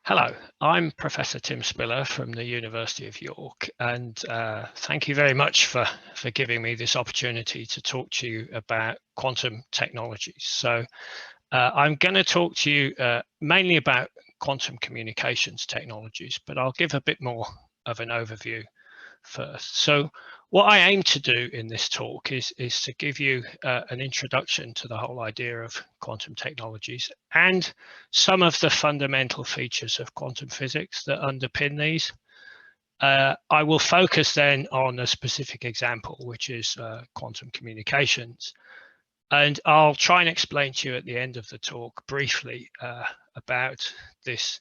Hello, I'm Professor Tim Spiller from the University of York, and thank you very much for giving me this opportunity to talk to you about quantum technologies. So I'm going to talk to you mainly about quantum communications technologies, but I'll give a bit more of an overview first. So what I aim to do in this talk is to give you an introduction to the whole idea of quantum technologies and some of the fundamental features of quantum physics that underpin these. I will focus then on a specific example, which is quantum communications. And I'll try and explain to you at the end of the talk briefly about this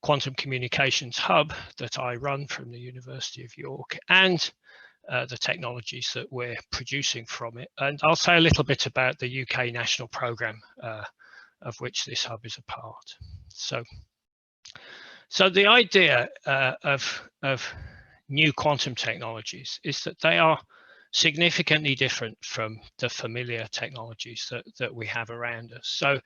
quantum communications hub that I run from the University of York and the technologies that we're producing from it. And I'll say a little bit about the UK national programme of which this hub is a part. So the idea of new quantum technologies is that they are significantly different from the familiar technologies that we have around us. So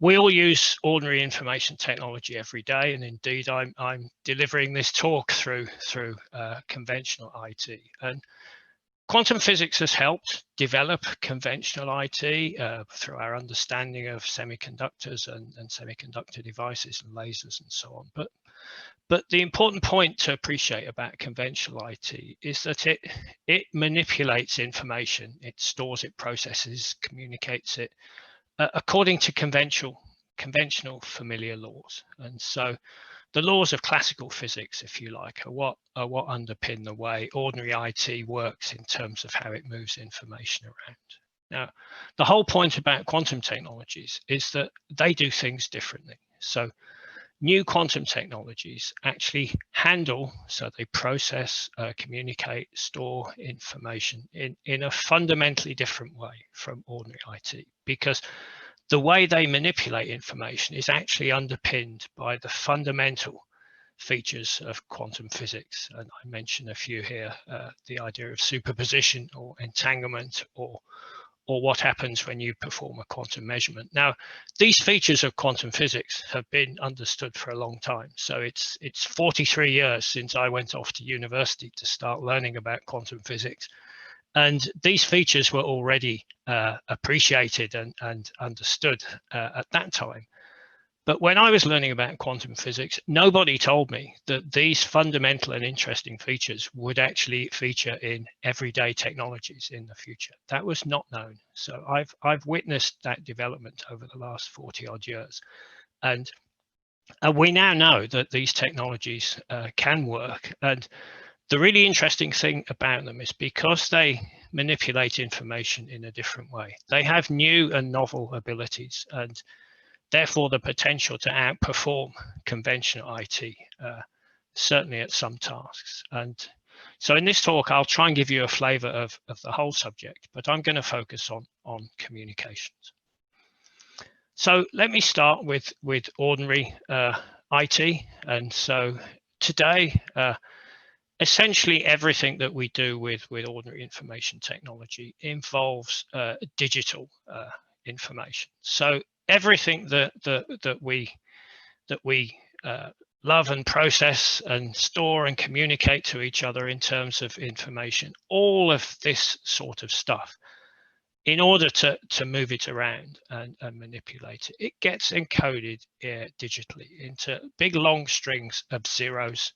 we all use ordinary information technology every day, and indeed I'm delivering this talk through conventional IT. And quantum physics has helped develop conventional IT through our understanding of semiconductors and semiconductor devices and lasers and so on. But the important point to appreciate about conventional IT is that it manipulates information, it stores it, processes, communicates it according to conventional familiar laws. And so the laws of classical physics, if you like, are what underpin the way ordinary IT works in terms of how it moves information around. Now, the whole point about quantum technologies is that they do things differently. So new quantum technologies actually handle, so they process, communicate, store information in a fundamentally different way from ordinary IT, because the way they manipulate information is actually underpinned by the fundamental features of quantum physics. And I mentioned a few here, the idea of superposition or entanglement, or what happens when you perform a quantum measurement. Now, these features of quantum physics have been understood for a long time. So it's 43 years since I went off to university to start learning about quantum physics. And these features were already appreciated and understood at that time. But when I was learning about quantum physics, nobody told me that these fundamental and interesting features would actually feature in everyday technologies in the future. That was not known. So I've witnessed that development over the last 40 odd years. And we now know that these technologies can work. And the really interesting thing about them is because they manipulate information in a different way, they have new and novel abilities, and therefore the potential to outperform conventional IT, certainly at some tasks. And so in this talk, I'll try and give you a flavor of the whole subject, but I'm going to focus on communications. So let me start with ordinary IT. And so today, essentially everything that we do with ordinary information technology involves digital information. So everything that we love and process and store and communicate to each other in terms of information, all of this sort of stuff, in order to move it around and manipulate it, it gets encoded digitally into big long strings of zeros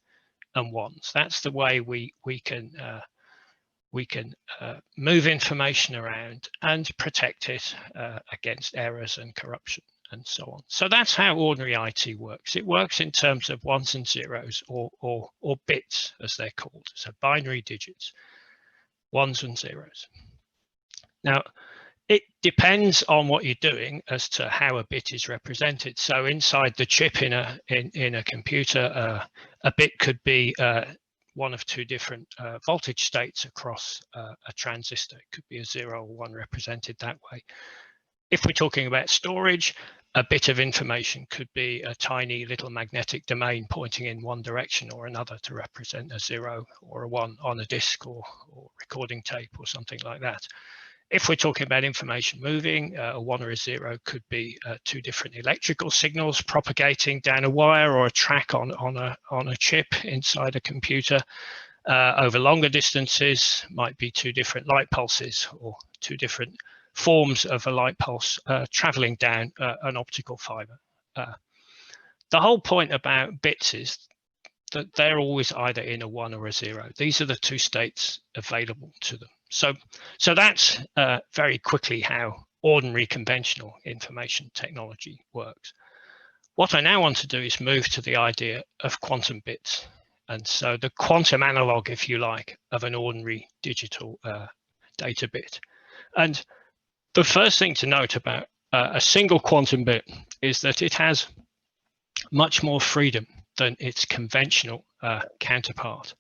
and ones. That's the way we can move information around and protect it against errors and corruption and so on. So that's how ordinary IT works. It works in terms of ones and zeros, or bits as they're called. So binary digits, ones and zeros. Now, it depends on what you're doing as to how a bit is represented. So inside the chip in a computer, a bit could be one of two different voltage states across a transistor. It could be a 0 or 1 represented that way. If we're talking about storage, a bit of information could be a tiny little magnetic domain pointing in one direction or another to represent a 0 or a 1 on a disk or recording tape or something like that. If we're talking about information moving, a 1 or a 0 could be two different electrical signals propagating down a wire or a track on a chip inside a computer. Over longer distances, might be two different light pulses or two different forms of a light pulse traveling down an optical fiber. The whole point about bits is that they're always either in a 1 or a 0. These are the two states available to them. So that's very quickly how ordinary conventional information technology works. What I now want to do is move to the idea of quantum bits. And so the quantum analog, if you like, of an ordinary digital data bit. And the first thing to note about a single quantum bit is that it has much more freedom than its conventional counterpart.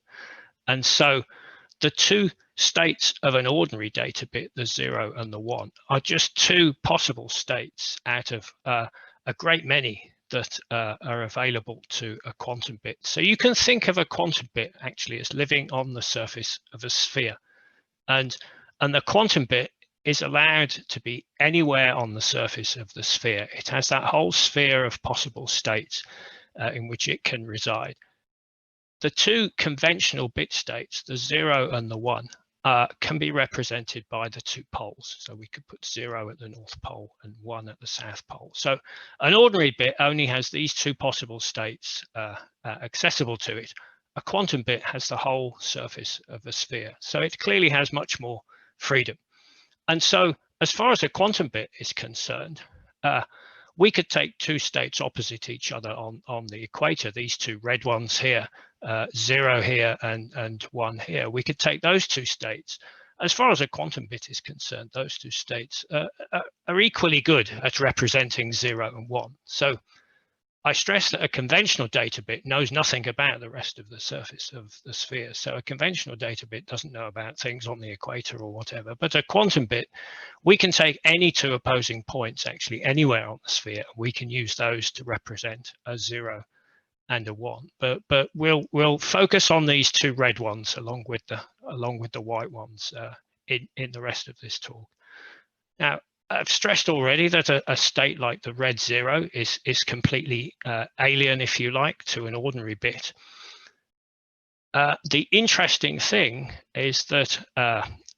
And so the two states of an ordinary data bit, the 0 and the 1, are just two possible states out of a great many that are available to a quantum bit. So you can think of a quantum bit actually as living on the surface of a sphere. And the quantum bit is allowed to be anywhere on the surface of the sphere. It has that whole sphere of possible states in which it can reside. The two conventional bit states, the 0 and the 1, can be represented by the two poles. So we could put 0 at the North Pole and 1 at the South Pole. So an ordinary bit only has these two possible states accessible to it. A quantum bit has the whole surface of a sphere. So it clearly has much more freedom. And so as far as a quantum bit is concerned, we could take two states opposite each other on the equator, these two red ones here, 0 here and 1 here. We could take those two states. As far as a quantum bit is concerned, those two states are equally good at representing 0 and 1. So I stress that a conventional data bit knows nothing about the rest of the surface of the sphere. So a conventional data bit doesn't know about things on the equator or whatever. But a quantum bit, we can take any two opposing points actually anywhere on the sphere. We can use those to represent a 0 and a 1. But we'll focus on these two red ones along with the white ones in the rest of this talk. Now, I've stressed already that a state like the red 0 is completely alien, if you like, to an ordinary bit. The interesting thing is that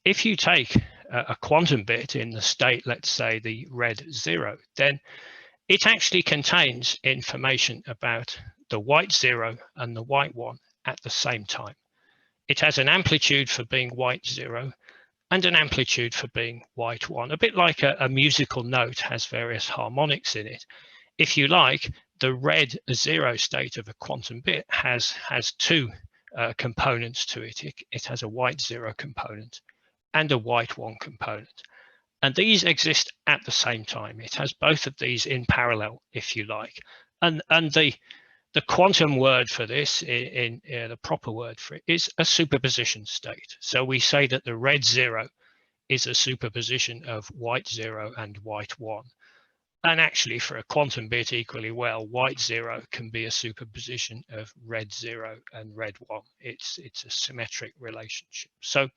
if you take a quantum bit in the state, let's say the red 0, then it actually contains information about the white 0 and the white 1 at the same time. It has an amplitude for being white 0 and an amplitude for being white 1, a bit like a musical note has various harmonics in it. If you like, the red 0 state of a quantum bit has two components to it. It has a white 0 component and a white 1 component. And these exist at the same time. It has both of these in parallel, if you like. And the quantum word for this, the proper word for it, is a superposition state. So we say that the red 0 is a superposition of white 0 and white 1. And actually, for a quantum bit equally well, white 0 can be a superposition of red 0 and red 1. It's a symmetric relationship. So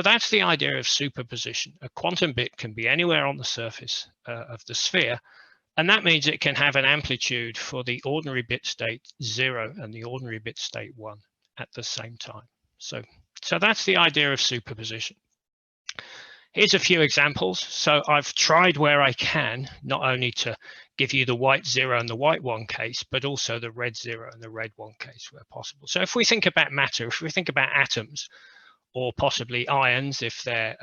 that's the idea of superposition. A quantum bit can be anywhere on the surface of the sphere. And that means it can have an amplitude for the ordinary bit state 0 and the ordinary bit state 1 at the same time. So that's the idea of superposition. Here's a few examples. So I've tried where I can, not only to give you the white 0 and the white 1 case, but also the red 0 and the red 1 case where possible. So if we think about matter, if we think about atoms, or possibly ions, if they're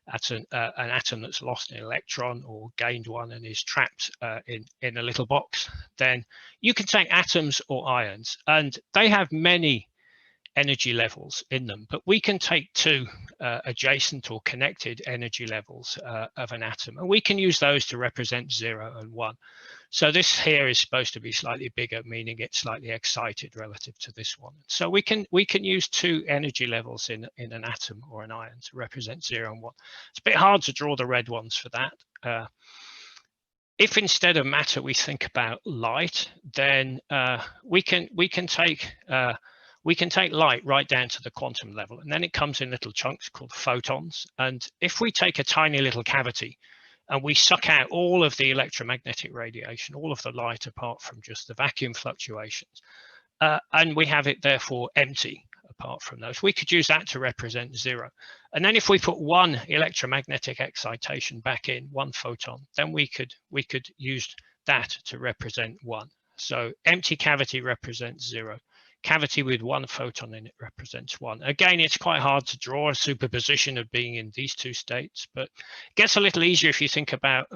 an atom that's lost an electron or gained one and is trapped in a little box, then you can take atoms or ions, and they have many energy levels in them, but we can take two adjacent or connected energy levels of an atom, and we can use those to represent 0 and 1. So this here is supposed to be slightly bigger, meaning it's slightly excited relative to this one. So we can use two energy levels in an atom or an ion to represent 0 and 1. It's a bit hard to draw the red ones for that. If instead of matter we think about light, then we can take we can take light right down to the quantum level, and then it comes in little chunks called photons. And if we take a tiny little cavity and we suck out all of the electromagnetic radiation, all of the light apart from just the vacuum fluctuations, and we have it therefore empty apart from those, we could use that to represent 0. And then if we put one electromagnetic excitation back in, one photon, then we could use that to represent 1. So empty cavity represents 0. Cavity with one photon in it represents 1. Again, it's quite hard to draw a superposition of being in these two states, but it gets a little easier if you think about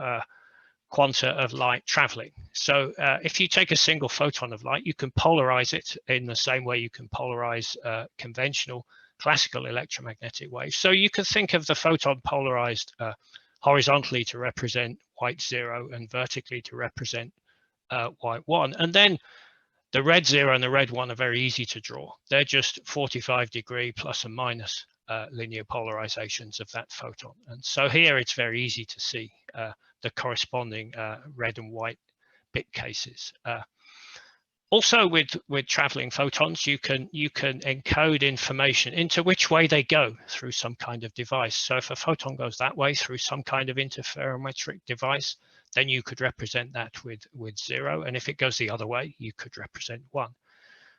quanta of light traveling. So if you take a single photon of light, you can polarize it in the same way you can polarize conventional classical electromagnetic waves. So you could think of the photon polarized horizontally to represent white 0 and vertically to represent white 1. And then the red 0 and the red 1 are very easy to draw. They're just 45-degree plus and minus linear polarizations of that photon. And so here it's very easy to see the corresponding red and white bit cases. Also with traveling photons, you can encode information into which way they go through some kind of device. So if a photon goes that way through some kind of interferometric device, then you could represent that with 0. And if it goes the other way, you could represent 1.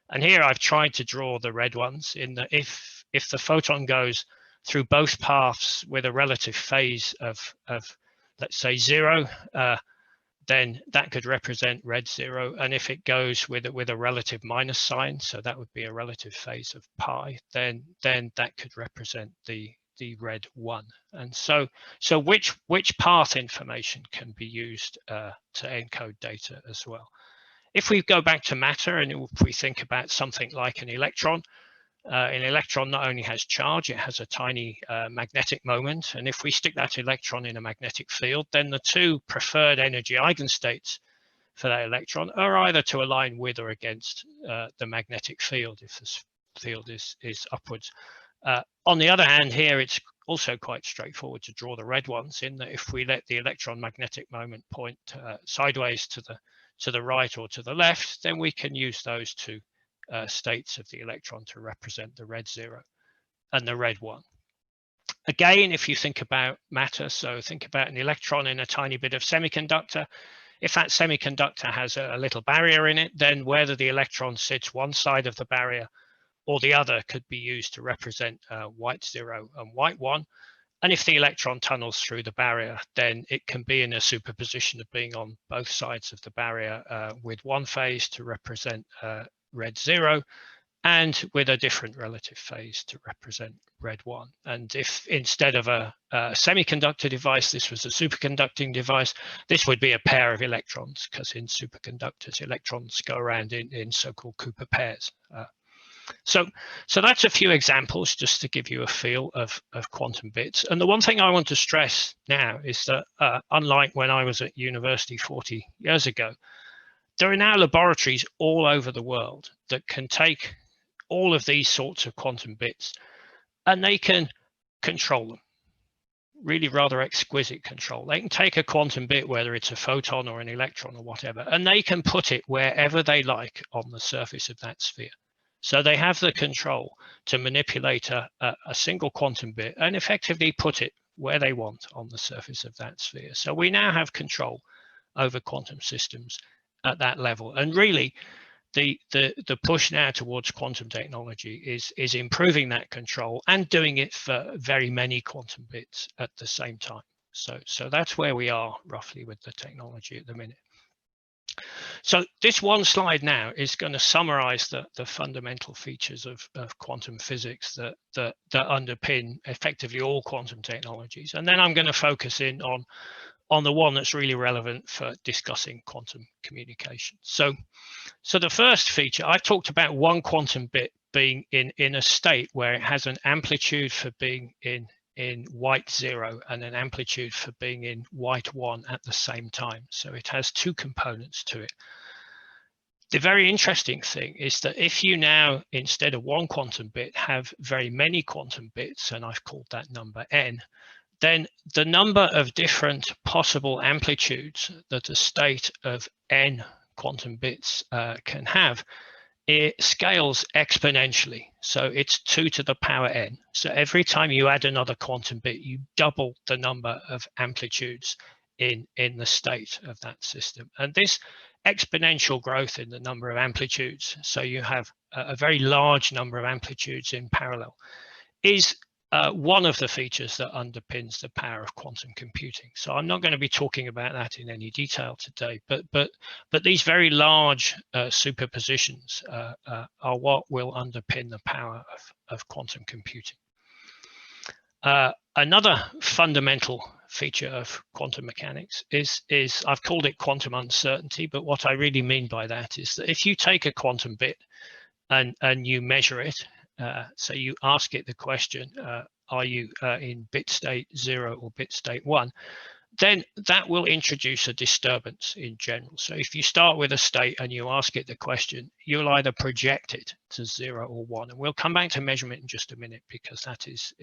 And here I've tried to draw the red ones in that if the photon goes through both paths with a relative phase of let's say 0, then that could represent red 0. And if it goes with a relative minus sign, so that would be a relative phase of pi, then that could represent the red 1. And so which path information can be used to encode data as well. If we go back to matter and if we think about something like an electron not only has charge, it has a tiny magnetic moment. And if we stick that electron in a magnetic field, then the two preferred energy eigenstates for that electron are either to align with or against the magnetic field if this field is upwards. On the other hand, here it's also quite straightforward to draw the red ones in that if we let the electron magnetic moment point sideways to the right or to the left, then we can use those two states of the electron to represent the red 0 and the red 1. Again, if you think about matter, so think about an electron in a tiny bit of semiconductor. If that semiconductor has a little barrier in it, then whether the electron sits one side of the barrier or the other could be used to represent white 0 and white 1. And if the electron tunnels through the barrier, then it can be in a superposition of being on both sides of the barrier with one phase to represent red 0 and with a different relative phase to represent red 1. And if instead of a semiconductor device, this was a superconducting device, this would be a pair of electrons, because in superconductors, electrons go around in so-called Cooper pairs. So that's a few examples just to give you a feel of quantum bits. And the one thing I want to stress now is that unlike when I was at university 40 years ago, there are now laboratories all over the world that can take all of these sorts of quantum bits and they can control them. Really rather exquisite control. They can take a quantum bit, whether it's a photon or an electron or whatever, and they can put it wherever they like on the surface of that sphere. So they have the control to manipulate a single quantum bit and effectively put it where they want on the surface of that sphere. So we now have control over quantum systems at that level. And really, the push now towards quantum technology is improving that control and doing it for very many quantum bits at the same time. So that's where we are roughly with the technology at the minute. So this one slide now is going to summarize the fundamental features of quantum physics that underpin effectively all quantum technologies. And then I'm going to focus in on the one that's really relevant for discussing quantum communication. So the first feature, I've talked about one quantum bit being in a state where it has an amplitude for being in white 0 and an amplitude for being in white 1 at the same time. So it has two components to it. The very interesting thing is that if you now, instead of one quantum bit, have very many quantum bits, and I've called that number n, then the number of different possible amplitudes that a state of n quantum bits can have it scales exponentially. So it's 2 to the power n. So every time you add another quantum bit, you double the number of amplitudes in the state of that system. And this exponential growth in the number of amplitudes, so you have a very large number of amplitudes in parallel, is one of the features that underpins the power of quantum computing. So I'm not going to be talking about that in any detail today, but these very large superpositions are what will underpin the power of quantum computing. Another fundamental feature of quantum mechanics is I've called it quantum uncertainty, but what I really mean by that is that if you take a quantum bit and you measure it, so you ask it the question, are you in bit state 0 or bit state 1, then that will introduce a disturbance in general. So if you start with a state and you ask it the question, you'll either project it to 0 or 1. And we'll come back to measurement in just a minute, because that is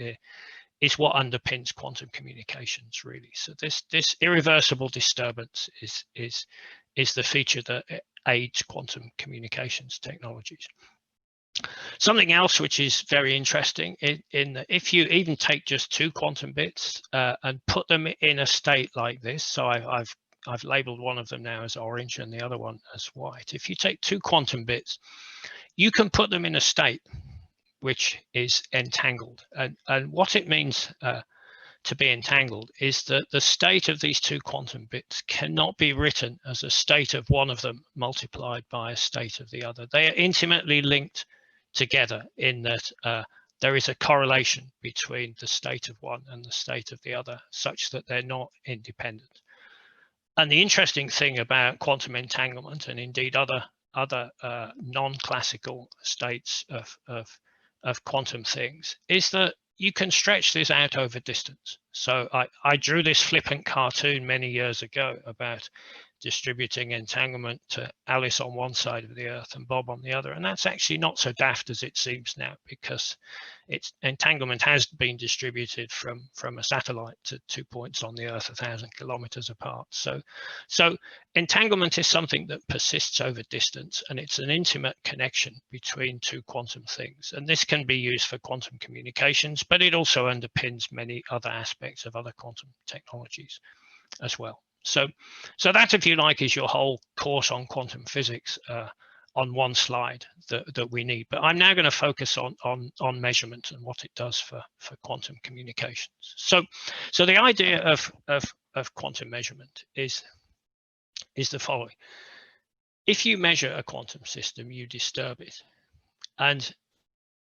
what underpins quantum communications, really. So this irreversible disturbance is the feature that aids quantum communications technologies. Something else which is very interesting in that if you even take just 2 quantum bits and put them in a state like this, so I've labeled one of them now as orange and the other one as white. If you take 2 quantum bits, you can put them in a state which is entangled, and what it means to be entangled is that the state of these 2 quantum bits cannot be written as a state of one of them multiplied by a state of the other. They are intimately linked together in that there is a correlation between the state of one and the state of the other, such that they're not independent. And the interesting thing about quantum entanglement, and indeed other non-classical states of quantum things, is that you can stretch this out over distance. So I drew this flippant cartoon many years ago about distributing entanglement to Alice on one side of the Earth and Bob on the other. And that's actually not so daft as it seems now, because entanglement has been distributed from a satellite to 2 points on the Earth 1,000 kilometers apart. So entanglement is something that persists over distance, and it's an intimate connection between 2 quantum things. And this can be used for quantum communications, but it also underpins many other aspects of other quantum technologies as well. So that, if you like, is your whole course on quantum physics on one slide that we need. But I'm now going to focus on measurement and what it does for quantum communications. So the idea of quantum measurement is the following. If you measure a quantum system, you disturb it. And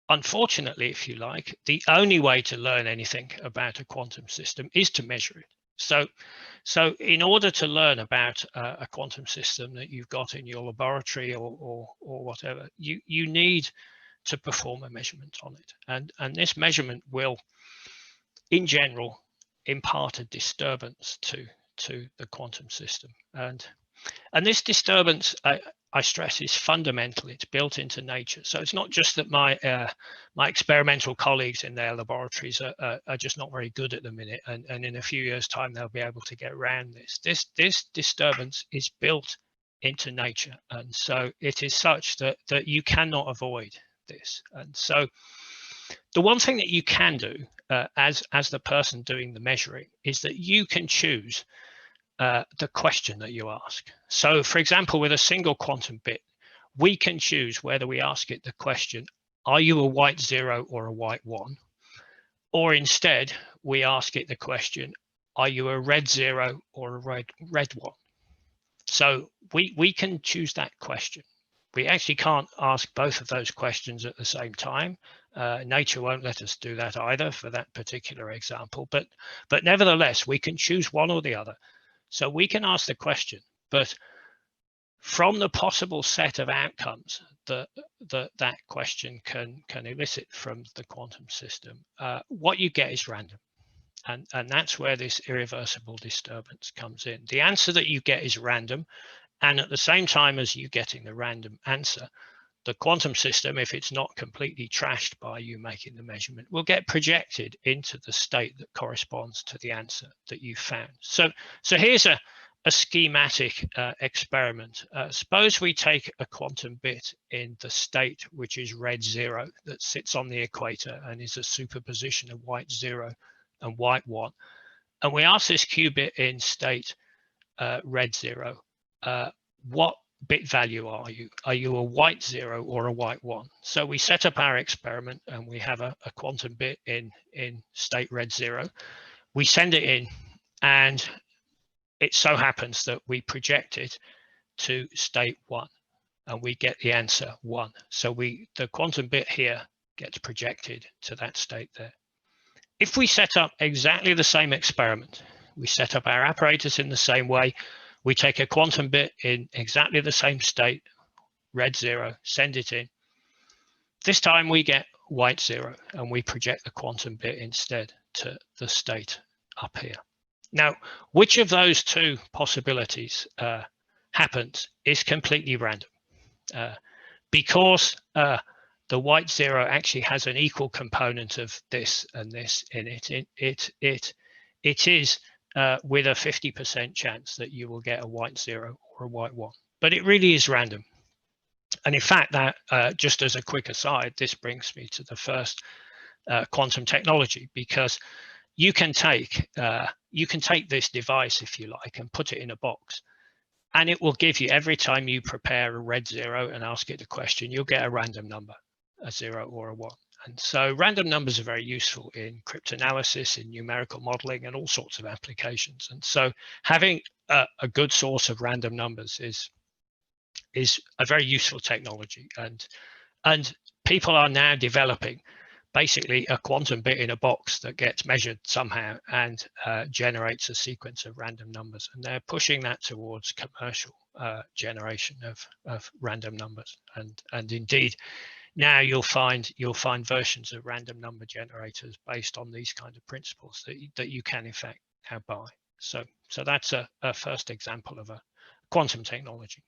unfortunately, if you like, the only way to learn anything about a quantum system is to measure it. So in order to learn about a quantum system that you've got in your laboratory or whatever, you need to perform a measurement on it. And this measurement will, in general, impart a disturbance to the quantum system. And this disturbance, I stress, is fundamental. It's built into nature. So it's not just that my experimental colleagues in their laboratories are just not very good at the minute, and in a few years' time they'll be able to get around this. This disturbance is built into nature, and so it is such that you cannot avoid this. And so the one thing that you can do as the person doing the measuring is that you can choose the question that you ask. So, for example, with a single quantum bit, we can choose whether we ask it the question, are you a white 0 or a white 1? Or instead, we ask it the question, are you a red 0 or a red 1? So we can choose that question. We actually can't ask both of those questions at the same time. Nature won't let us do that either for that particular example, but nevertheless, we can choose one or the other. So we can ask the question, but from the possible set of outcomes that question can elicit from the quantum system, what you get is random. And that's where this irreversible disturbance comes in. The answer that you get is random. And at the same time as you getting the random answer, the quantum system, if it's not completely trashed by you making the measurement, will get projected into the state that corresponds to the answer that you found. So here's a schematic experiment. Suppose we take a quantum bit in the state, which is red 0, that sits on the equator and is a superposition of white 0 and white 1. And we ask this qubit in state red 0, what bit value are you? Are you a white 0 or a white 1? So we set up our experiment and we have a quantum bit in state red 0. We send it in, and it so happens that we project it to state 1 and we get the answer 1. So the quantum bit here gets projected to that state there. If we set up exactly the same experiment, we set up our apparatus in the same way, we take a quantum bit in exactly the same state, red 0, send it in. This time we get white 0 and we project the quantum bit instead to the state up here. Now, which of those two possibilities happens is completely random. Because the white 0 actually has an equal component of this and this in it, it is with a 50% chance that you will get a white 0 or a white 1. But it really is random. And in fact, that just as a quick aside, this brings me to the first quantum technology, because you can take this device, if you like, and put it in a box, and it will give you, every time you prepare a red 0 and ask it a question, you'll get a random number, a 0 or a 1. And so random numbers are very useful in cryptanalysis, in numerical modeling, and all sorts of applications. And so having a good source of random numbers is a very useful technology. And people are now developing basically a quantum bit in a box that gets measured somehow and generates a sequence of random numbers. And they're pushing that towards commercial generation of random numbers. And indeed, now you'll find versions of random number generators based on these kind of principles that you can in fact now buy. So that's a first example of a quantum technology.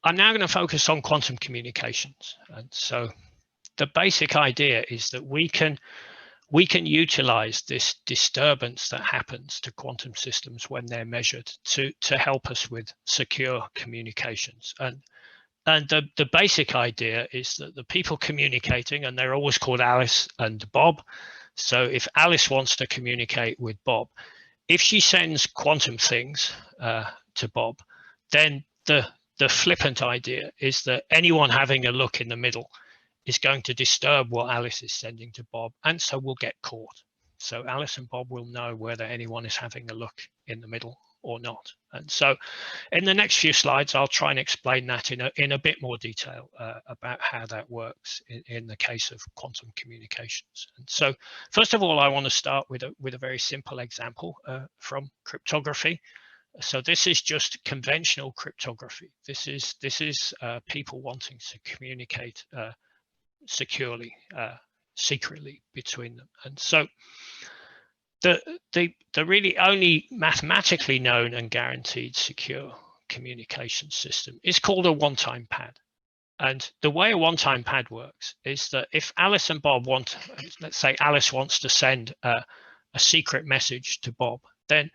I'm now going to focus on quantum communications. And so the basic idea is that we can utilize this disturbance that happens to quantum systems when they're measured to help us with secure communications. And the basic idea is that the people communicating, and they're always called Alice and Bob. So if Alice wants to communicate with Bob, if she sends quantum things to Bob, then the flippant idea is that anyone having a look in the middle is going to disturb what Alice is sending to Bob, and so we'll get caught. So Alice and Bob will know whether anyone is having a look in the middle or not. And so in the next few slides, I'll try and explain that in a bit more detail about how that works in the case of quantum communications. And so first of all, I want to start with a very simple example from cryptography. So this is just conventional cryptography. This is people wanting to communicate securely, secretly between them. And so the really only mathematically known and guaranteed secure communication system is called a one-time pad. And the way a one-time pad works is that if Alice and Bob want, let's say Alice wants to send a secret message to Bob, then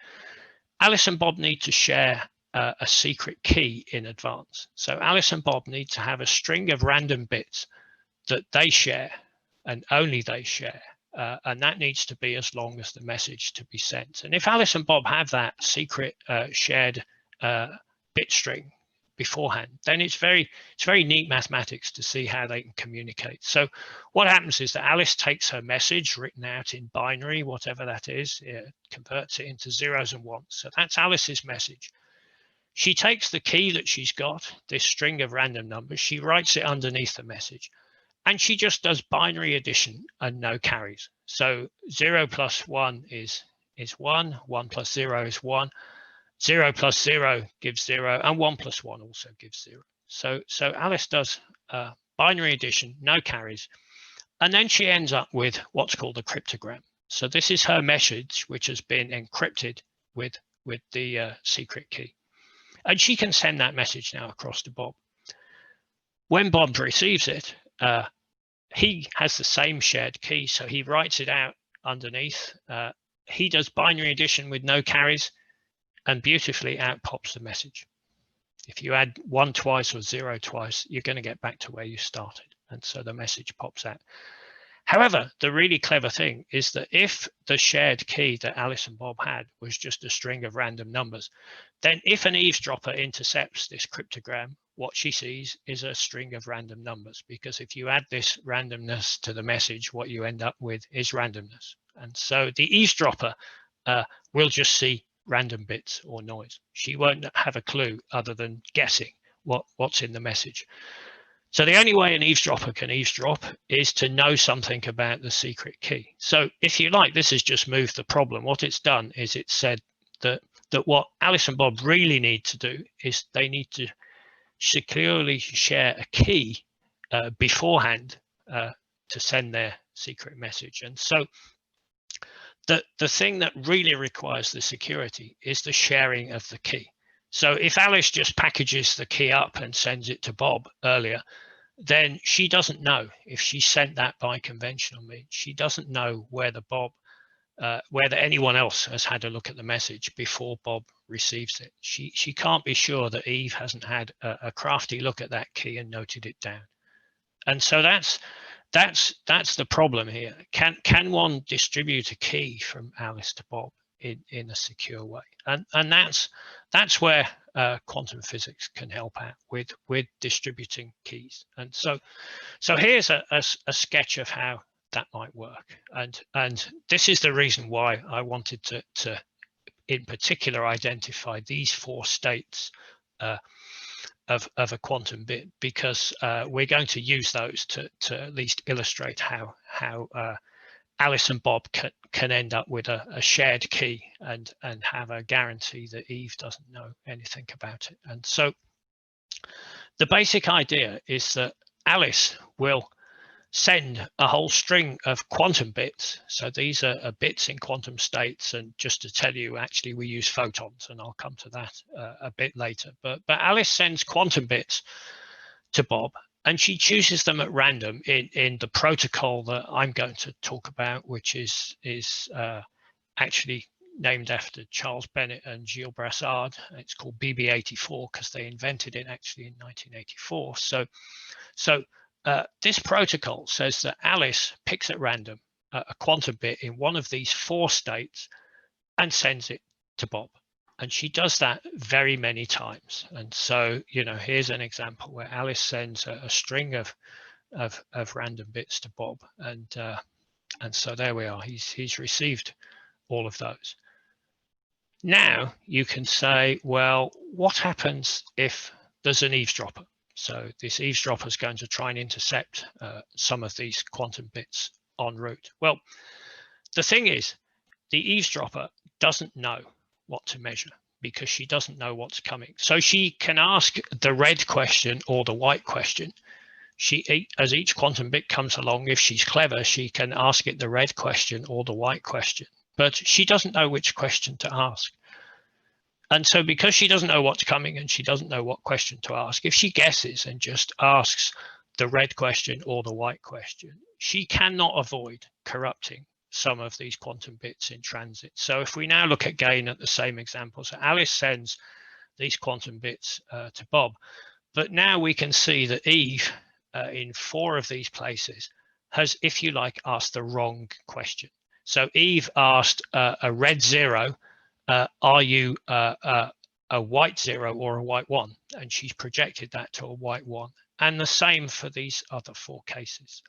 Alice and Bob need to share a secret key in advance. So Alice and Bob need to have a string of random bits that they share and only they share. And that needs to be as long as the message to be sent. And if Alice and Bob have that secret shared bit string beforehand, then it's very neat mathematics to see how they can communicate. So what happens is that Alice takes her message written out in binary, whatever that is, converts it into zeros and ones. So that's Alice's message. She takes the key that she's got, this string of random numbers, she writes it underneath the message, and she just does binary addition and no carries. So 0 plus 1 is 1, 1 plus 0 is 1, 0 plus 0 gives 0, and 1 plus 1 also gives 0. So Alice does binary addition, no carries, and then she ends up with what's called a cryptogram. So this is her message, which has been encrypted with the secret key. And she can send that message now across to Bob. When Bob receives it, he has the same shared key, so he writes it out underneath. He does binary addition with no carries, and beautifully out pops the message. If you add 1 twice or 0 twice, you're going to get back to where you started. And so the message pops out. However, the really clever thing is that if the shared key that Alice and Bob had was just a string of random numbers, then if an eavesdropper intercepts this cryptogram, what she sees is a string of random numbers, because if you add this randomness to the message, what you end up with is randomness. And so the eavesdropper will just see random bits or noise. She won't have a clue other than guessing what's in the message. So the only way an eavesdropper can eavesdrop is to know something about the secret key. So if you like, this has just moved the problem. What it's done is it's said that what Alice and Bob really need to do is they need to securely share a key beforehand to send their secret message. And so the thing that really requires the security is the sharing of the key. So if Alice just packages the key up and sends it to Bob earlier, then she doesn't know if she sent that by conventional means. She doesn't know whether anyone else has had a look at the message before Bob receives it. She can't be sure that Eve hasn't had a crafty look at that key and noted it down. And so that's the problem here. Can one distribute a key from Alice to Bob in a secure way? And that's where quantum physics can help out with distributing keys. And so here's a sketch of how that might work. And this is the reason why I wanted to in particular identify these 4 states of a quantum bit, because we're going to use those to at least illustrate how Alice and Bob can end up with a shared key and have a guarantee that Eve doesn't know anything about it. And so the basic idea is that Alice will send a whole string of quantum bits. So these are bits in quantum states. And just to tell you, actually, we use photons, and I'll come to that a bit later. But Alice sends quantum bits to Bob, and she chooses them at random in the protocol that I'm going to talk about, which is actually named after Charles Bennett and Gilles Brassard. It's called BB84 because they invented it actually in 1984. So this protocol says that Alice picks at random a quantum bit in one of these 4 states and sends it to Bob. And she does that very many times. And so, here's an example where Alice sends a string of random bits to Bob. And so there we are. He's received all of those. Now you can say, well, what happens if there's an eavesdropper? So this eavesdropper is going to try and intercept some of these quantum bits en route. Well, the thing is, the eavesdropper doesn't know what to measure because she doesn't know what's coming. So she can ask the red question or the white question. As each quantum bit comes along, if she's clever, she can ask it the red question or the white question, but she doesn't know which question to ask. And so because she doesn't know what's coming and she doesn't know what question to ask, if she guesses and just asks the red question or the white question, she cannot avoid corrupting some of these quantum bits in transit. So if we now look again at the same example, so Alice sends these quantum bits to Bob, but now we can see that Eve in 4 of these places has, if you like, asked the wrong question. So Eve asked a red 0, are you a white 0 or a white 1? And she's projected that to a white 1. And the same for these other 4 cases.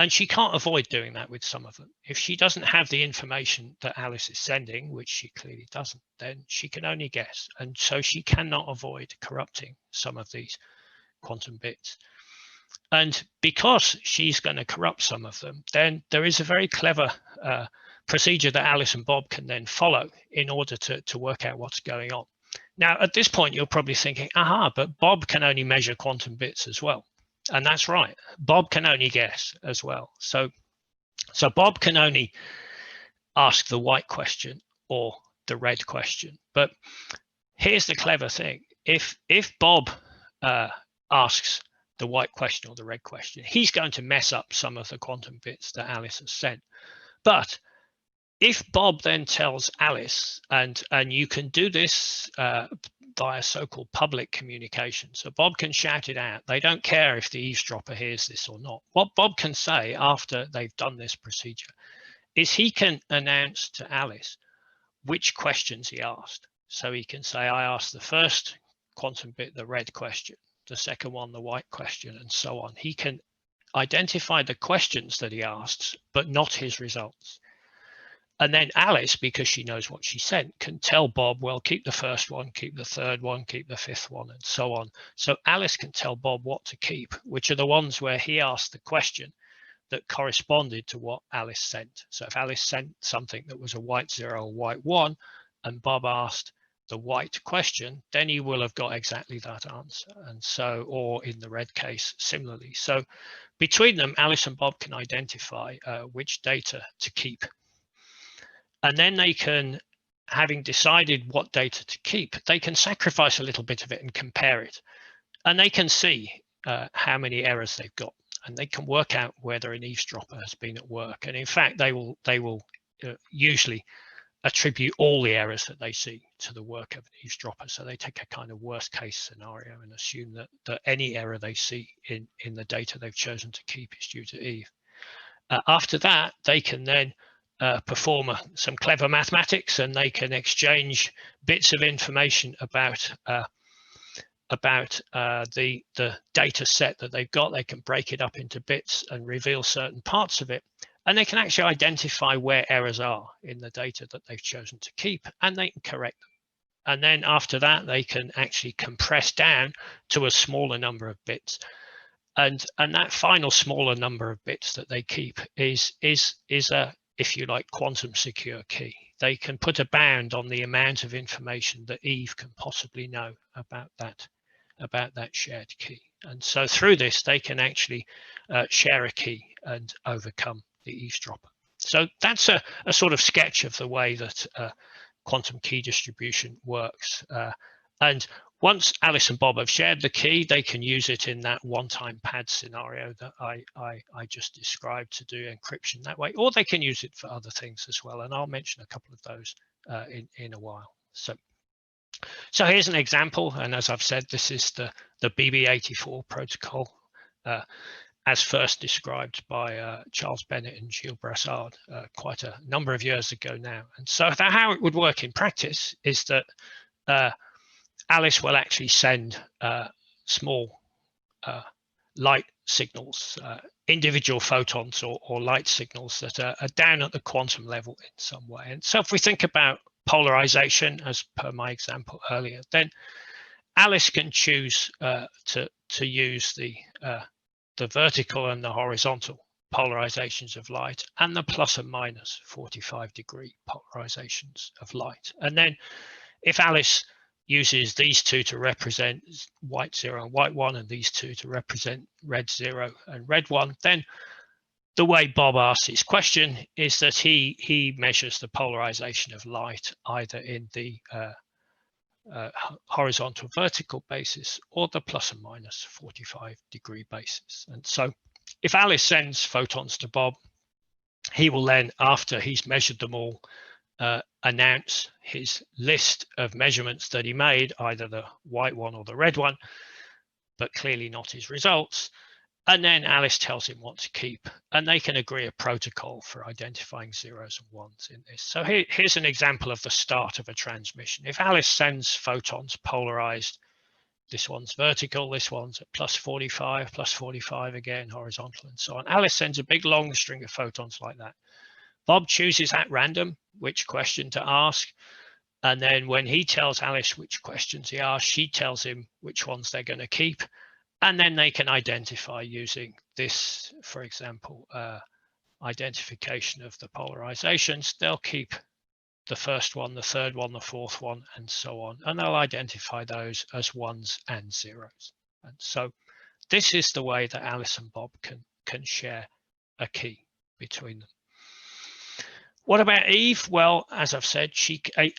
And she can't avoid doing that with some of them. If she doesn't have the information that Alice is sending, which she clearly doesn't, then she can only guess. And so she cannot avoid corrupting some of these quantum bits. And because she's going to corrupt some of them, then there is a very clever procedure that Alice and Bob can then follow in order to work out what's going on. Now, at this point, you're probably thinking, aha, but Bob can only measure quantum bits as well. And that's right. Bob can only guess as well. So Bob can only ask the white question or the red question. But here's the clever thing. If Bob asks the white question or the red question, he's going to mess up some of the quantum bits that Alice has sent. But If Bob then tells Alice, and you can do this via so-called public communication, so Bob can shout it out. They don't care if the eavesdropper hears this or not. What Bob can say after they've done this procedure is he can announce to Alice which questions he asked. So he can say, I asked the first quantum bit the red question, the second one the white question, and so on. He can identify the questions that he asks, but not his results. And then Alice, because she knows what she sent, can tell Bob, well, keep the first one, keep the third one, keep the fifth one, and so on. So Alice can tell Bob what to keep, which are the ones where he asked the question that corresponded to what Alice sent. So if Alice sent something that was a white 0 or white 1, and Bob asked the white question, then he will have got exactly that answer. And so, or in the red case, similarly. So between them, Alice and Bob can identify which data to keep. And then they can, having decided what data to keep, they can sacrifice a little bit of it and compare it. And they can see how many errors they've got. And they can work out whether an eavesdropper has been at work. And in fact, they will usually attribute all the errors that they see to the work of an eavesdropper. So they take a kind of worst case scenario and assume that any error they see in the data they've chosen to keep is due to Eve. After that, they can then perform some clever mathematics, and they can exchange bits of information about the data set that they've got. They can break it up into bits and reveal certain parts of it, and they can actually identify where errors are in the data that they've chosen to keep, and they can correct them. And then after that, they can actually compress down to a smaller number of bits. And that final smaller number of bits that they keep is a, if you like, quantum secure key. They can put a bound on the amount of information that Eve can possibly know about that shared key. And so through this, they can actually share a key and overcome the eavesdropper. So that's a sort of sketch of the way that quantum key distribution works. And once Alice and Bob have shared the key, they can use it in that one-time pad scenario that I just described to do encryption that way, or they can use it for other things as well. And I'll mention a couple of those in a while. So here's an example, and as I've said, this is the BB84 protocol as first described by Charles Bennett and Gilles Brassard quite a number of years ago now. And so how it would work in practice is that Alice will actually send small light signals, individual photons or light signals that are down at the quantum level in some way. And so if we think about polarization, as per my example earlier, then Alice can choose to use the vertical and the horizontal polarizations of light and the plus and minus 45-degree polarizations of light. And then if Alice uses these two to represent white 0 and white 1, and these two to represent red 0 and red 1, then the way Bob asks his question is that he measures the polarization of light either in the horizontal vertical basis or the plus and minus 45-degree basis. And so if Alice sends photons to Bob, he will then, after he's measured them all, announce his list of measurements that he made, either the white one or the red one, but clearly not his results. And then Alice tells him what to keep, and they can agree a protocol for identifying zeros and ones in this. So here's an example of the start of a transmission. If Alice sends photons polarized, this one's vertical, this one's at plus 45 again, horizontal, and so on. Alice sends a big long string of photons like that. Bob chooses at random which question to ask. And then when he tells Alice which questions he asks, she tells him which ones they're going to keep. And then they can identify using this, for example, identification of the polarizations. They'll keep the first one, the third one, the fourth one, and so on. And they'll identify those as ones and zeros. And so this is the way that Alice and Bob can share a key between them. What about Eve? Well, as I've said,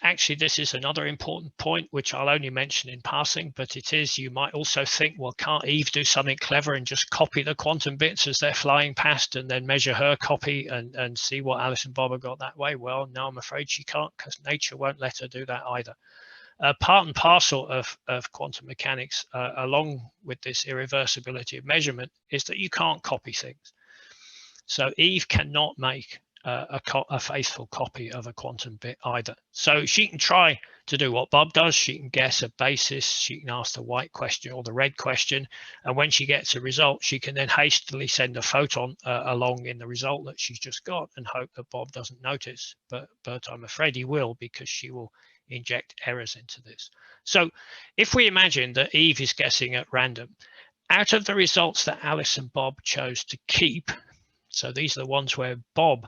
actually, this is another important point, which I'll only mention in passing, but it is, you might also think, well, can't Eve do something clever and just copy the quantum bits as they're flying past and then measure her copy and see what Alice and Bob have got that way? Well, no, I'm afraid she can't, because nature won't let her do that either. Part and parcel of quantum mechanics, along with this irreversibility of measurement, is that you can't copy things. So Eve cannot make a faithful copy of a quantum bit either. So she can try to do what Bob does. She can guess a basis. She can ask the white question or the red question. And when she gets a result, she can then hastily send a photon along in the result that she's just got and hope that Bob doesn't notice. But I'm afraid he will, because she will inject errors into this. So if we imagine that Eve is guessing at random, out of the results that Alice and Bob chose to keep, so these are the ones where Bob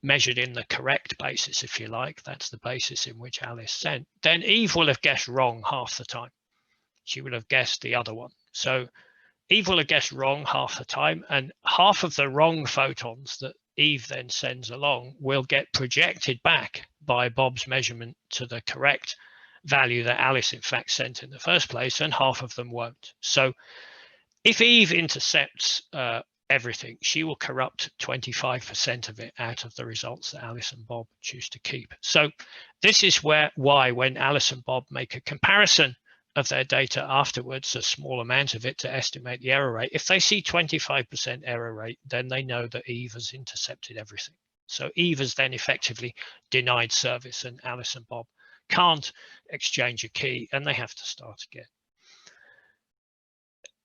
measured in the correct basis, if you like, that's the basis in which Alice sent, then Eve will have guessed wrong half the time. She will have guessed the other one. So Eve will have guessed wrong half the time, and half of the wrong photons that Eve then sends along will get projected back by Bob's measurement to the correct value that Alice in fact sent in the first place, and half of them won't. So if Eve intercepts everything, she will corrupt 25% of it out of the results that Alice and Bob choose to keep. So this is why when Alice and Bob make a comparison of their data afterwards, a small amount of it to estimate the error rate, if they see 25% error rate, then they know that Eve has intercepted everything. So Eve has then effectively denied service, and Alice and Bob can't exchange a key, and they have to start again.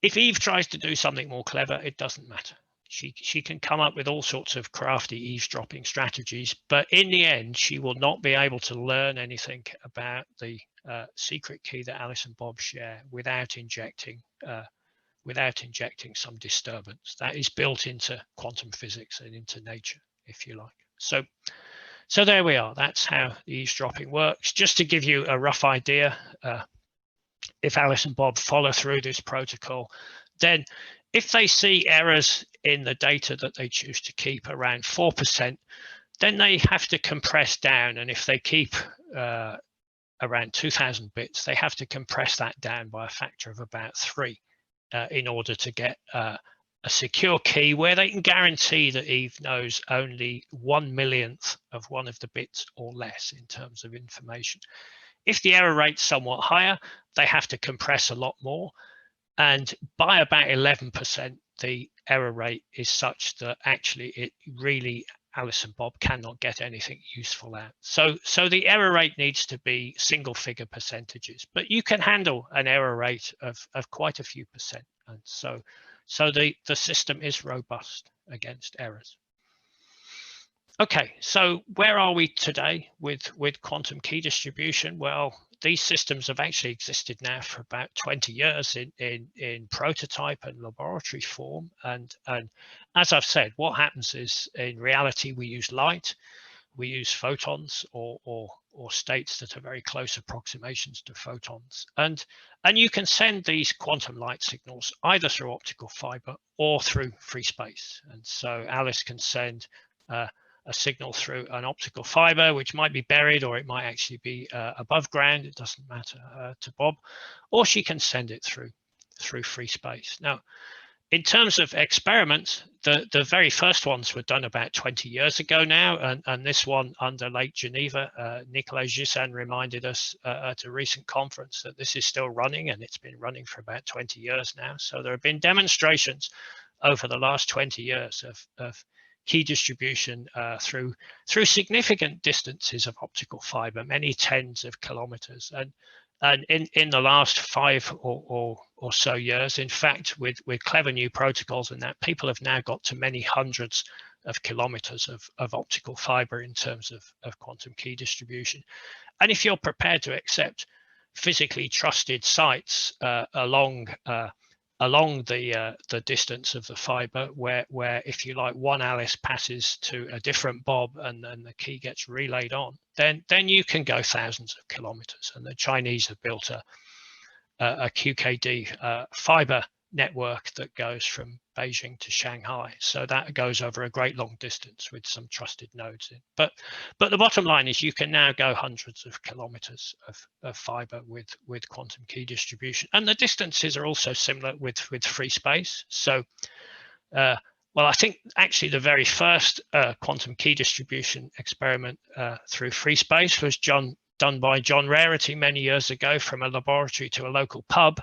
If Eve tries to do something more clever, it doesn't matter. She can come up with all sorts of crafty eavesdropping strategies, but in the end, she will not be able to learn anything about the secret key that Alice and Bob share without injecting some disturbance that is built into quantum physics and into nature, if you like. So there we are. That's how the eavesdropping works. Just to give you a rough idea, if Alice and Bob follow through this protocol, then if they see errors in the data that they choose to keep around 4%, then they have to compress down. And if they keep around 2000 bits, they have to compress that down by a factor of about 3 in order to get a secure key where they can guarantee that Eve knows only 1/1,000,000th of one of the bits or less in terms of information. If the error rate's somewhat higher, they have to compress a lot more. And by about 11%, the error rate is such that actually Alice and Bob cannot get anything useful out. So the error rate needs to be single figure percentages, but you can handle an error rate of quite a few percent. And so the system is robust against errors. Okay, so where are we today with quantum key distribution? Well, these systems have actually existed now for about 20 years in prototype and laboratory form. And as I've said, what happens is in reality, we use light, we use photons or states that are very close approximations to photons. And you can send these quantum light signals either through optical fiber or through free space. And so Alice can send a signal through an optical fiber, which might be buried or it might actually be above ground. It doesn't matter to Bob, or she can send it through free space. Now, in terms of experiments, the very first ones were done about 20 years ago now, and this one under Lake Geneva, Nicolas Gisin reminded us at a recent conference that this is still running, and it's been running for about 20 years now. So there have been demonstrations over the last 20 years of key distribution through significant distances of optical fiber, many tens of kilometers. And in the last 5 or so years, in fact, with clever new protocols and that, people have now got to many hundreds of kilometers of optical fiber in terms of quantum key distribution. And if you're prepared to accept physically trusted sites along the distance of the fiber, where if you like, one Alice passes to a different Bob and then the key gets relayed on, then you can go thousands of kilometers. And the Chinese have built a QKD fiber network that goes from Beijing to Shanghai. So that goes over a great long distance with some trusted nodes in. But the bottom line is you can now go hundreds of kilometers of fiber with quantum key distribution. And the distances are also similar with free space. So, well, I think actually the very first quantum key distribution experiment through free space was done by John Rarity many years ago from a laboratory to a local pub.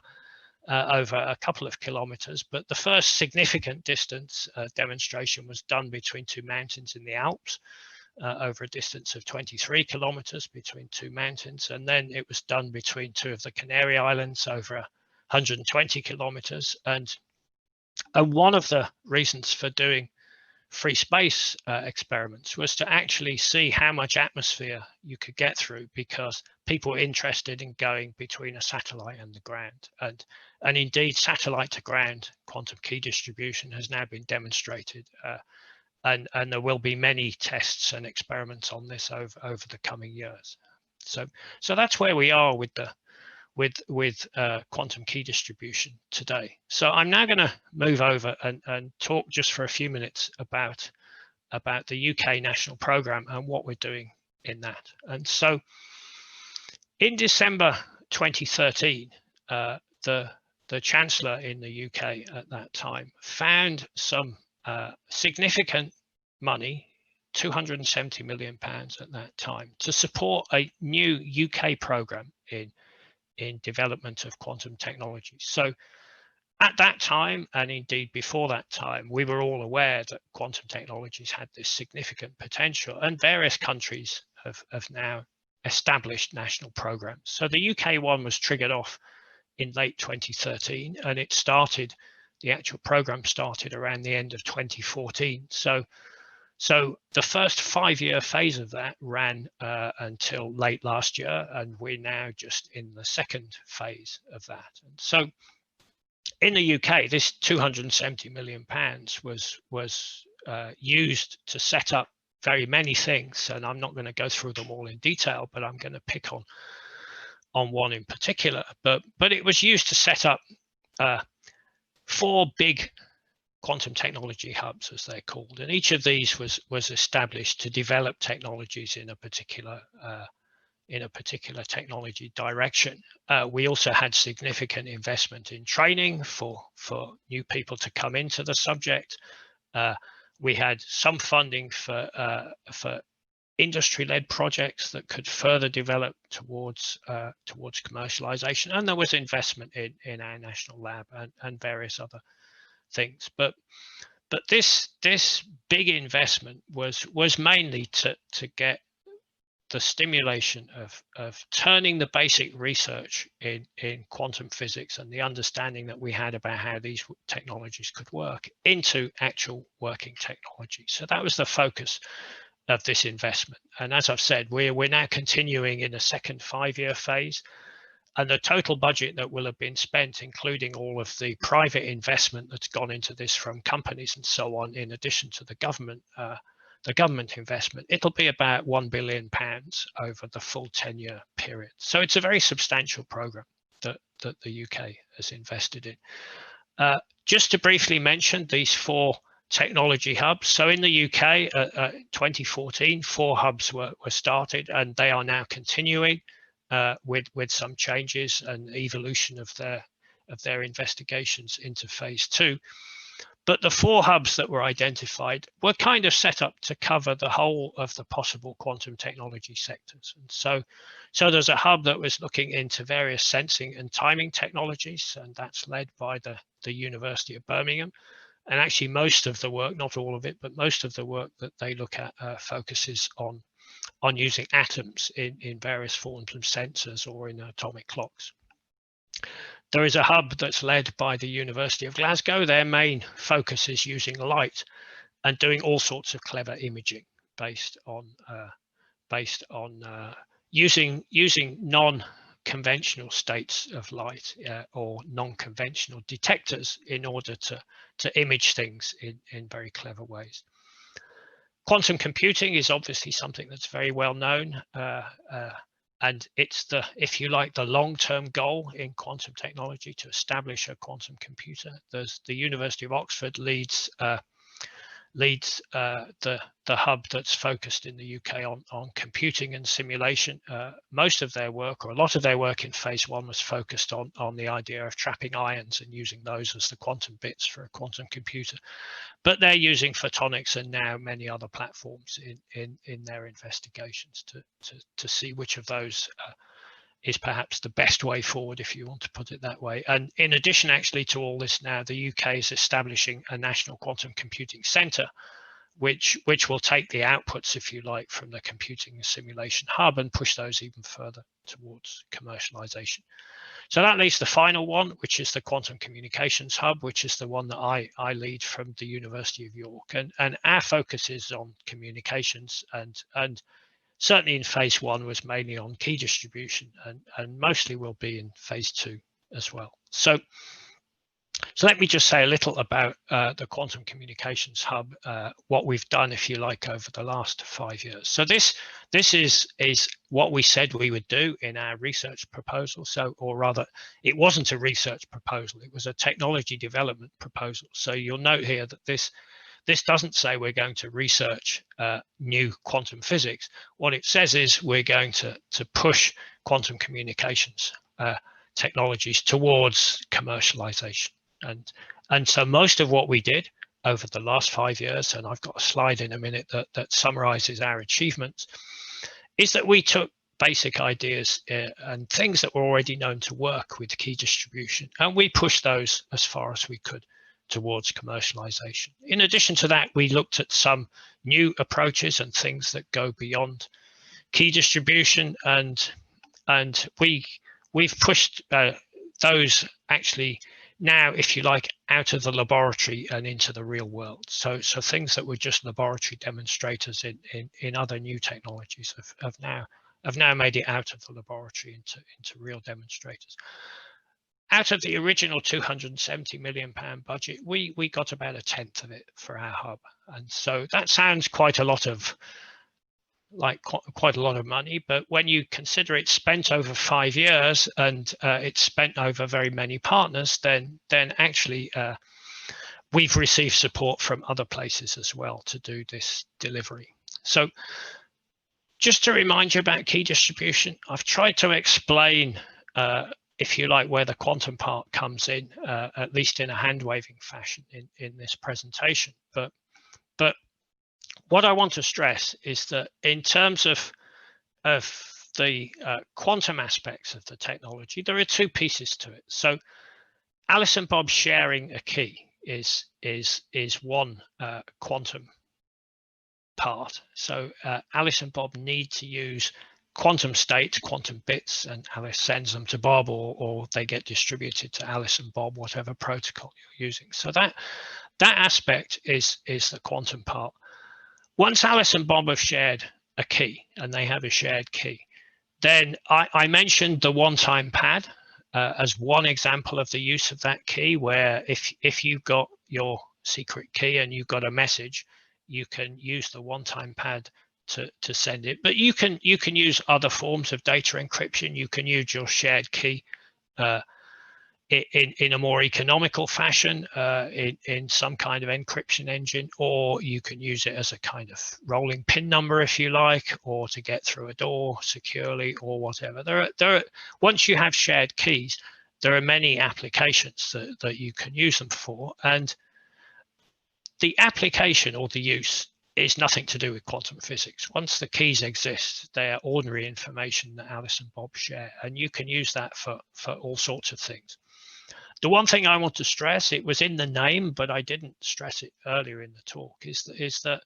Over a couple of kilometers, but the first significant distance demonstration was done between two mountains in the Alps over a distance of 23 kilometers between two mountains, and then it was done between two of the Canary Islands over 120 kilometers. And one of the reasons for doing free space experiments was to actually see how much atmosphere you could get through, because people were interested in going between a satellite and the ground. And indeed, satellite to ground quantum key distribution has now been demonstrated, and there will be many tests and experiments on this over the coming years. So that's where we are with quantum key distribution today. So I'm now going to move over and talk just for a few minutes about the UK national programme and what we're doing in that. And so in December 2013, the Chancellor in the UK at that time found some significant money, £270 million at that time, to support a new UK programme in development of quantum technology. So at that time, and indeed before that time, we were all aware that quantum technologies had this significant potential, and various countries have now established national programs. So the UK one was triggered off in late 2013, and the actual program started around the end of 2014. So the first 5-year phase of that ran until late last year, and we're now just in the second phase of that. And so in the UK, this £270 million was used to set up very many things, and I'm not going to go through them all in detail, but I'm going to pick on one in particular. But it was used to set up 4 big quantum technology hubs, as they're called, and each of these was established to develop technologies in a particular technology direction. We also had significant investment in training for new people to come into the subject. We had some funding for industry-led projects that could further develop towards commercialization, and there was investment in our national lab and various other things. But this big investment was mainly to get the stimulation of turning the basic research in quantum physics and the understanding that we had about how these technologies could work into actual working technology. So that was the focus of this investment. And as I've said, we're now continuing in a second 5-year phase, and the total budget that will have been spent, including all of the private investment that's gone into this from companies and so on, in addition to the government investment, it'll be about £1 billion over the full 10-year period. So it's a very substantial program that the UK has invested in. Just to briefly mention these 4 technology hubs. So in the UK, 2014, 4 hubs were started, and they are now continuing with some changes and evolution of their investigations into phase 2. But the 4 hubs that were identified were kind of set up to cover the whole of the possible quantum technology sectors. And so there's a hub that was looking into various sensing and timing technologies, and that's led by the University of Birmingham. And actually most of the work, not all of it, but most of the work that they look at focuses on using atoms in various forms of sensors or in atomic clocks. There is a hub that's led by the University of Glasgow. Their main focus is using light and doing all sorts of clever imaging based on using non-conventional states of light or non-conventional detectors in order to image things in very clever ways. Quantum computing is obviously something that's very well known. it's the, if you like, the long-term goal in quantum technology to establish a quantum computer. There's the University of Oxford leads the hub that's focused in the UK on computing and simulation. Most of their work, or a lot of their work in phase one, was focused on the idea of trapping ions and using those as the quantum bits for a quantum computer. But they're using photonics and now many other platforms in their investigations to see which of those is perhaps the best way forward, if you want to put it that way. And in addition, actually, to all this now, the UK is establishing a national quantum computing centre, which will take the outputs, if you like, from the computing and simulation hub and push those even further towards commercialization. So that leaves the final one, which is the Quantum Communications Hub, which is the one that I lead from the University of York. And our focus is on communications, and certainly in phase one was mainly on key distribution, and mostly will be in phase two as well. So let me just say a little about the Quantum Communications Hub, what we've done, if you like, over the last 5 years. So this is what we said we would do in our research proposal. So, or rather, it wasn't a research proposal, it was a technology development proposal. So you'll note here that this doesn't say we're going to research new quantum physics. What it says is we're going to push quantum communications technologies towards commercialization. And so most of what we did over the last 5 years, and I've got a slide in a minute that summarizes our achievements, is that we took basic ideas and things that were already known to work with key distribution, and we pushed those as far as we could towards commercialization. In addition to that, we looked at some new approaches and things that go beyond key distribution, and we've pushed those actually now, if you like, out of the laboratory and into the real world. So things that were just laboratory demonstrators in other new technologies have now made it out of the laboratory into real demonstrators. Out of the original £270 million budget, we got about 1/10 of it for our hub, and so that sounds quite a lot of money, but when you consider it's spent over 5 years and it's spent over very many partners, then actually we've received support from other places as well to do this delivery. So just to remind you about key distribution, I've tried to explain if you like, where the quantum part comes in, at least in a hand-waving fashion in this presentation. But what I want to stress is that in terms of the quantum aspects of the technology, there are two pieces to it. So Alice and Bob sharing a key is one quantum part. So Alice and Bob need to use quantum states, quantum bits, and Alice sends them to Bob, or they get distributed to Alice and Bob, whatever protocol you're using. So that aspect is the quantum part. Once Alice and Bob have shared a key, and they have a shared key, then I mentioned the one-time pad as one example of the use of that key, where if you've got your secret key and you've got a message, you can use the one-time pad to send it. But you can use other forms of data encryption. You can use your shared key in a more economical fashion, in some kind of encryption engine, or you can use it as a kind of rolling pin number, if you like, or to get through a door securely, or whatever. There are once you have shared keys, there are many applications that you can use them for, and the application or the use is nothing to do with quantum physics. Once the keys exist, they are ordinary information that Alice and Bob share, and you can use that for all sorts of things. The one thing I want to stress, it was in the name, but I didn't stress it earlier in the talk, is that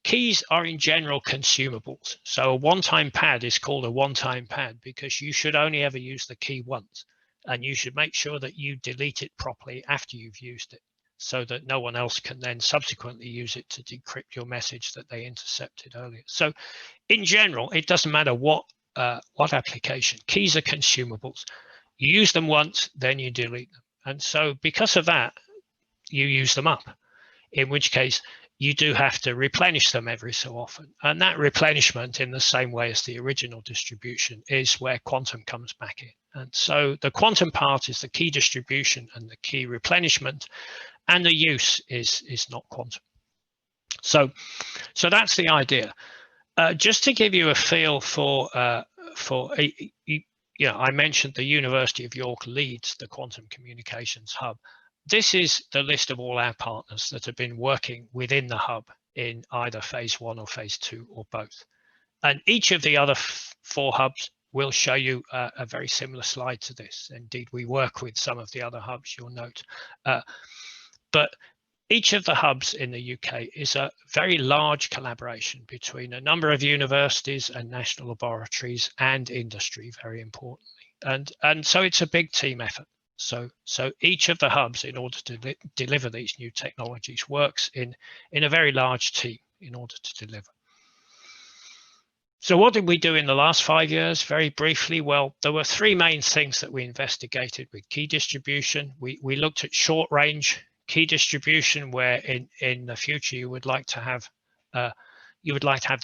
keys are in general consumables. So a one-time pad is called a one-time pad because you should only ever use the key once, and you should make sure that you delete it properly after you've used it, so that no one else can then subsequently use it to decrypt your message that they intercepted earlier. So in general, it doesn't matter what application, keys are consumables. You use them once, then you delete them. And so because of that, you use them up, in which case you do have to replenish them every so often. And that replenishment, in the same way as the original distribution, is where quantum comes back in. And so the quantum part is the key distribution and the key replenishment, and the use is not quantum. So that's the idea. Just to give you a feel for I mentioned the University of York leads the Quantum Communications Hub. This is the list of all our partners that have been working within the hub in either phase 1 or phase 2 or both. And each of the other 4 hubs will show you a very similar slide to this. Indeed, we work with some of the other hubs, you'll note. But each of the hubs in the UK is a very large collaboration between a number of universities and national laboratories and industry, very importantly. And so it's a big team effort. So each of the hubs, in order to deliver these new technologies, works in a very large team in order to deliver. So what did we do in the last 5 years? Very briefly, well, there were 3 main things that we investigated with key distribution. We looked at short range key distribution, where in the future you would like to have the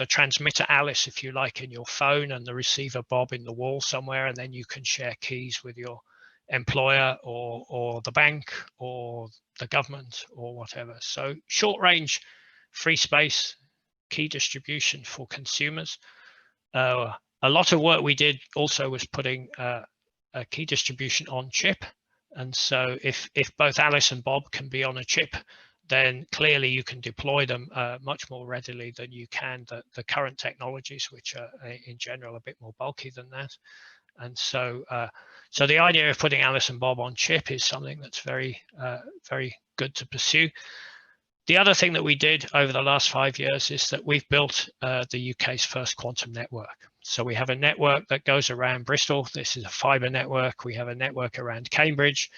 transmitter Alice, if you like, in your phone and the receiver Bob in the wall somewhere, and then you can share keys with your employer or the bank or the government or whatever. So short range free space key distribution for consumers. A lot of work we did also was putting a key distribution on chip. And so if both Alice and Bob can be on a chip, then clearly you can deploy them much more readily than you can the current technologies, which are in general a bit more bulky than that. And so so the idea of putting Alice and Bob on chip is something that's very good to pursue. The other thing that we did over the last 5 years is that we've built the UK's first quantum network. So we have a network that goes around Bristol. This is a fiber network. We have a network around Cambridge.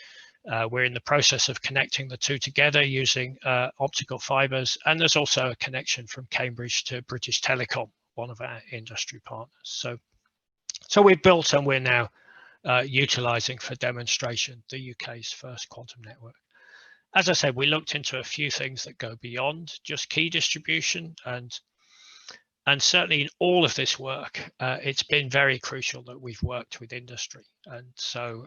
We're in the process of connecting the 2 together using optical fibers. And there's also a connection from Cambridge to British Telecom, one of our industry partners. So we've built, and we're now utilizing for demonstration, the UK's first quantum network. As I said, we looked into a few things that go beyond just key distribution, and certainly in all of this work, it's been very crucial that we've worked with industry. And so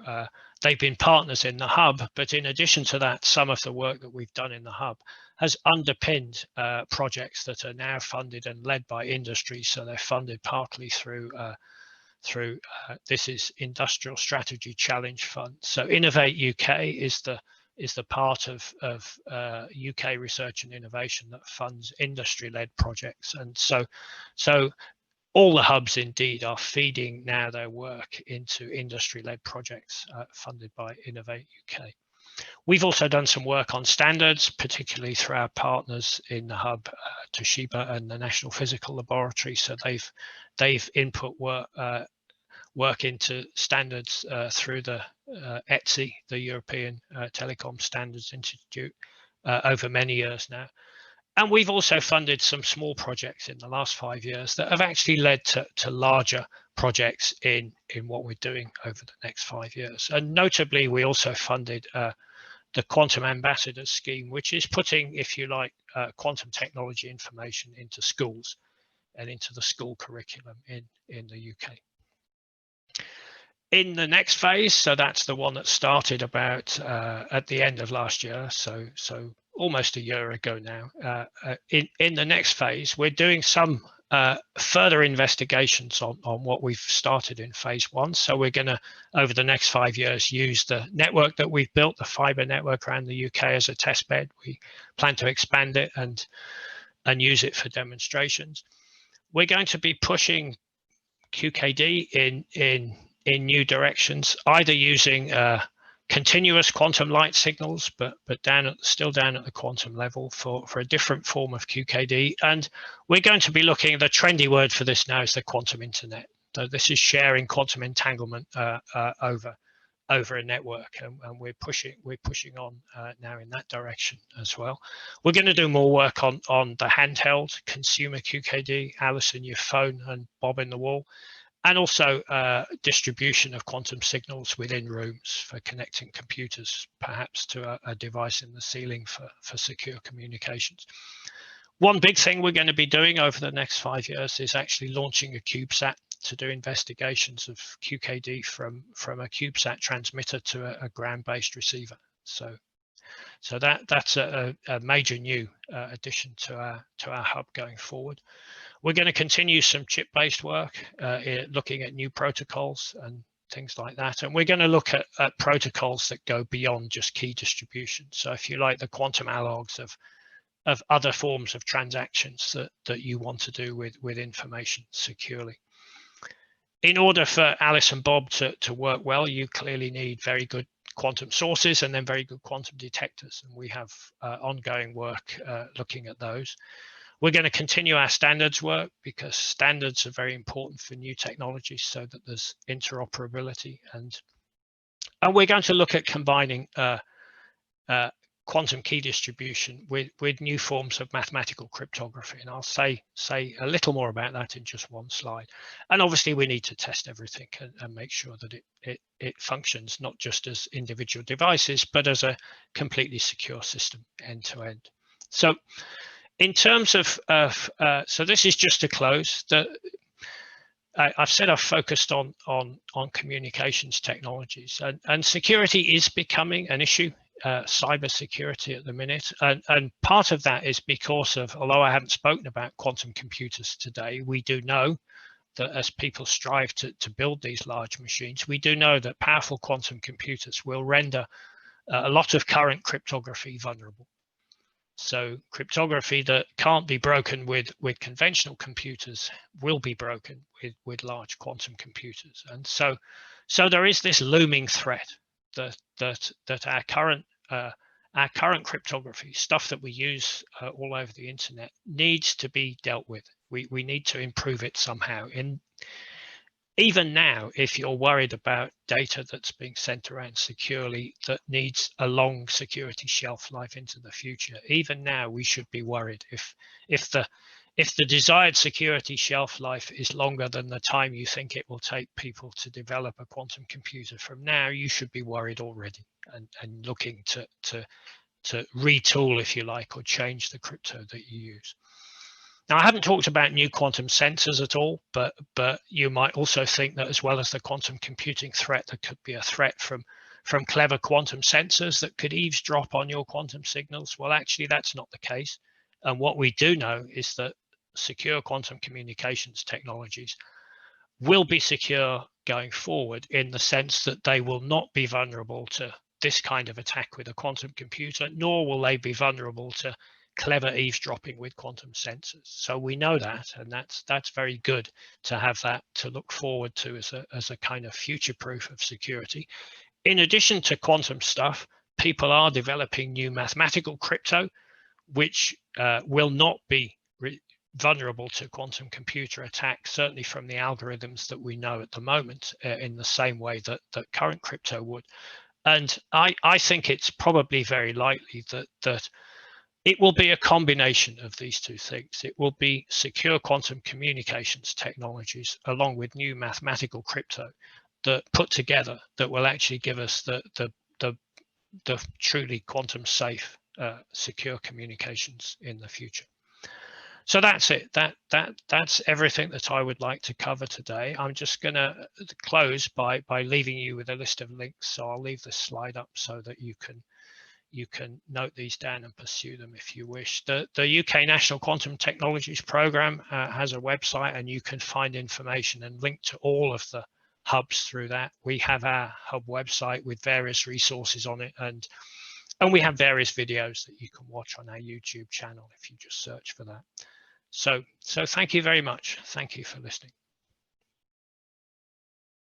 they've been partners in the hub, but in addition to that, some of the work that we've done in the hub has underpinned projects that are now funded and led by industry. So they're funded partly through this is Industrial Strategy Challenge Fund. So Innovate UK is the part of UK research and innovation that funds industry-led projects. And so all the hubs indeed are feeding now their work into industry-led projects funded by Innovate UK. We've also done some work on standards, particularly through our partners in the hub, Toshiba and the National Physical Laboratory. So they've input work into standards through the ETSI, the European Telecom Standards Institute, over many years now. And we've also funded some small projects in the last 5 years that have actually led to larger projects in what we're doing over the next 5 years. And notably, we also funded the Quantum Ambassadors Scheme, which is putting, if you like, quantum technology information into schools and into the school curriculum in the UK. In the next phase, so that's the one that started about at the end of last year, so almost a year ago now. In the next phase, we're doing some further investigations on what we've started in phase 1. So we're going to, over the next 5 years, use the network that we've built, the fiber network around the UK, as a test bed. We plan to expand it and use it for demonstrations. We're going to be pushing QKD in new directions, either using continuous quantum light signals, but still down at the quantum level for a different form of QKD. And we're going to be looking at the trendy word for this now is the quantum internet. So this is sharing quantum entanglement over a network, and we're pushing on now in that direction as well. We're going to do more work on the handheld consumer QKD, Alice in your phone and Bob in the wall, and also distribution of quantum signals within rooms for connecting computers, perhaps to a device in the ceiling for secure communications. One big thing we're going to be doing over the next 5 years is actually launching a CubeSat to do investigations of QKD from a CubeSat transmitter to a ground-based receiver. So that's a major new addition to our hub going forward. We're going to continue some chip-based work, looking at new protocols and things like that. And we're going to look at protocols that go beyond just key distribution. So if you like, the quantum analogs of other forms of transactions that you want to do with information securely. In order for Alice and Bob to work well, you clearly need very good quantum sources and then very good quantum detectors. And we have ongoing work looking at those. We're going to continue our standards work because standards are very important for new technologies so that there's interoperability. And we're going to look at combining quantum key distribution with new forms of mathematical cryptography. And I'll say a little more about that in just one slide. And obviously we need to test everything and make sure that it functions not just as individual devices, but as a completely secure system end to end. So in terms of, so this is just to close. I've said I've focused on communications technologies, and security is becoming an issue, cyber security at the minute. And part of that is because of, although I haven't spoken about quantum computers today, we do know that as people strive to build these large machines, we do know that powerful quantum computers will render a lot of current cryptography vulnerable. So cryptography that can't be broken with conventional computers will be broken with large quantum computers. And so there is this looming threat that our current cryptography, stuff that we use all over the internet, needs to be dealt with. We need to improve it somehow. Even now, if you're worried about data that's being sent around securely that needs a long security shelf life into the future, even now we should be worried. If the desired security shelf life is longer than the time you think it will take people to develop a quantum computer from now, you should be worried already and looking to retool, if you like, or change the crypto that you use. Now, I haven't talked about new quantum sensors at all, but you might also think that as well as the quantum computing threat, there could be a threat from clever quantum sensors that could eavesdrop on your quantum signals. Well, actually, that's not the case. And what we do know is that secure quantum communications technologies will be secure going forward in the sense that they will not be vulnerable to this kind of attack with a quantum computer, nor will they be vulnerable to clever eavesdropping with quantum sensors. So we know that, and that's very good to have that to look forward to as a kind of future proof of security. In addition to quantum stuff, people are developing new mathematical crypto, which will not be vulnerable to quantum computer attacks, certainly from the algorithms that we know at the moment, in the same way that current crypto would. And I think it's probably very likely that it will be a combination of these two things. It will be secure quantum communications technologies along with new mathematical crypto that put together that will actually give us the truly quantum safe, secure communications in the future. So that's it. That's everything that I would like to cover today. I'm just going to close by leaving you with a list of links. So I'll leave this slide up so that you can note these down and pursue them if you wish. The UK National Quantum Technologies Programme has a website, and you can find information and link to all of the hubs through that. We have our hub website with various resources on it, and we have various videos that you can watch on our YouTube channel if you just search for that. So thank you very much. Thank you for listening.